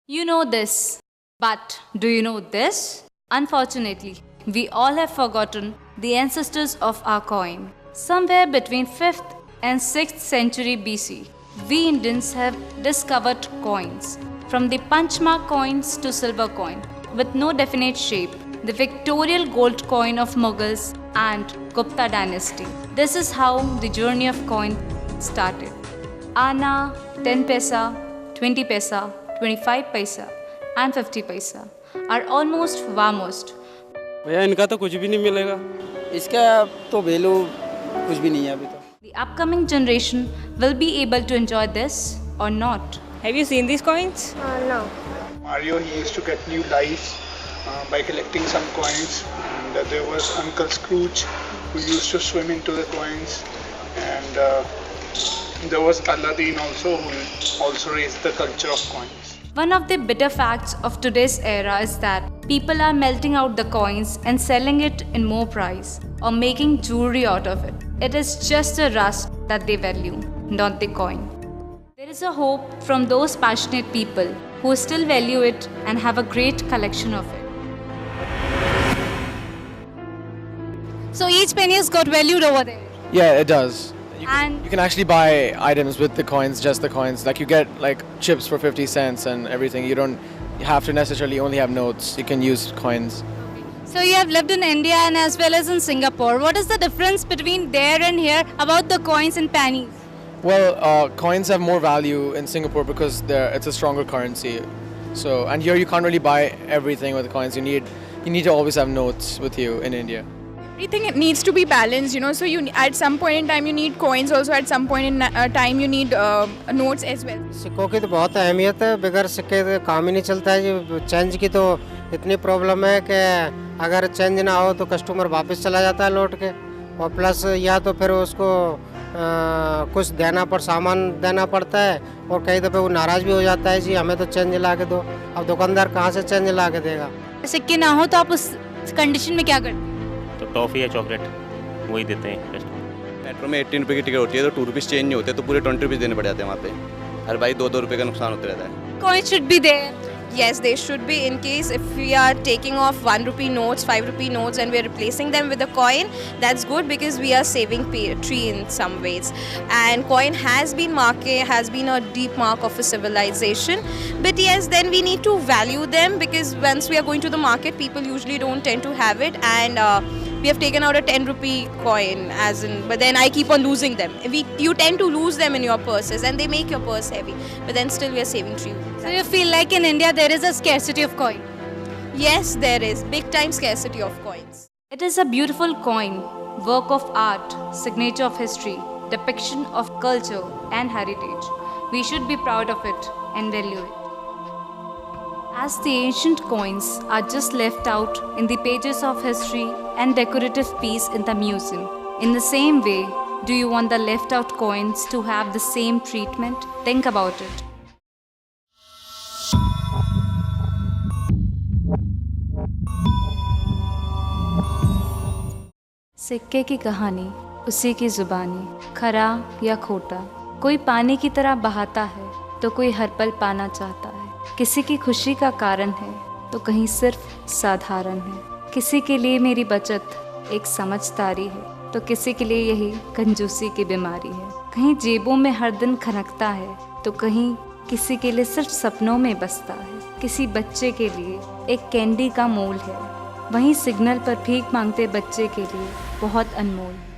You know this, but do you know this? Unfortunately, we all have forgotten the ancestors of our coin. Somewhere between 5th and 6th century BC, we Indians have discovered coins. From the punchmark coins to silver coin, with no definite shape, the Victorian gold coin of Mughals and Gupta dynasty. This is how the journey of coin started. Anna, 10 paisa, 20 paisa, 25 paisa and 50 paisa are almost vamoosed. भैया इनका तो कुछ भी नहीं मिलेगा। इसका तो value कुछ भी नहीं है अभी तो। The upcoming generation will be able to enjoy this or not. Have you seen these coins? No. Mario, he used to get new life by collecting some coins, and there was Uncle Scrooge who used to swim into the coins, and there was Aladdin also who also raised the culture of coins. One of the bitter facts of today's era is that people are melting out the coins and selling it in more price or making jewelry out of it. It is just the rust that they value, not the coin. There is a hope from those passionate people who still value it and have a great collection of it. So each penny has got valued over there. Yeah, it does. And You can actually buy items with the coins, just the coins. Like you get like chips for 50 cents and everything. You don't have to necessarily only have notes. You can use coins. so you have lived in India and as well as in Singapore. What is the difference between there and here about the coins and pennies? Well, coins have more value in Singapore because it's a stronger currency. So, and here you can't really buy everything with coins. You need to always have notes with you in India. Everything it needs to be balanced, so you at some point in time you need coins also, at some point in time you need notes as well. सिक्कों की तो बहुत अहमियत है, बगैर सिक्के तो काम ही नहीं चलता है जी। चेंज की तो इतनी प्रॉब्लम है कि अगर चेंज ना हो तो कस्टमर वापस चला जाता है लौट के, और प्लस या तो फिर उसको कुछ सामान देना पड़ता है, और कई दफ़े वो नाराज़ भी हो जाता है जी हमें तो चेंज ला के दो। अब दुकानदार कहाँ से चेंज ला के देगा। सिक्के ना हो तो आप उस कंडीशन में क्या करते हैं? तो टॉफ़ी या चॉकलेट वही देते हैं कस्टमर। मेट्रो में 18 रुपये की टिकट होती है तो 2 रुपीज़ चेंज नहीं होते तो पूरे 20 रुपीज़ देने पड़ जाते हैं वहाँ पे। हर भाई 2-2 रुपये का नुकसान होता रहता है। Coins should be there. Yes, they should be, in case if we are taking off 1 rupee notes, 5 rupee notes and we are replacing them with a coin, that's good because we are saving tree in some ways. And coin has been a deep mark of a civilization. But yes, then we need to value them because once we are going to the market, people usually don't tend to have it, and we have taken out a 10 rupee coin but then I keep on losing them. You tend to lose them in your purses and they make your purse heavy, but then still we are saving tree. So you feel like in India there is a scarcity of coin? Yes, there is big time scarcity of coins. It is a beautiful coin, work of art, signature of history, depiction of culture and heritage. We should be proud of it and value it. As the ancient coins are just left out in the pages of history and decorative piece in the museum, in the same way, do you want the left out coins to have the same treatment? Think about it. सिक्के की कहानी, उसी की जुबानी, खरा या खोटा, कोई पानी की तरह बहाता है तो कोई हर पल पाना चाहता है। किसी की खुशी का कारण है तो कहीं सिर्फ साधारण है। किसी के लिए मेरी बचत एक समझदारी है तो किसी के लिए यही कंजूसी की बीमारी है। कहीं जेबों में हर दिन खनकता है तो कहीं किसी के लिए सिर्फ सपनों में बसता है। किसी बच्चे के लिए एक कैंडी का मोल है, वहीं सिग्नल पर भीख मांगते बच्चे के लिए बहुत अनमोल है।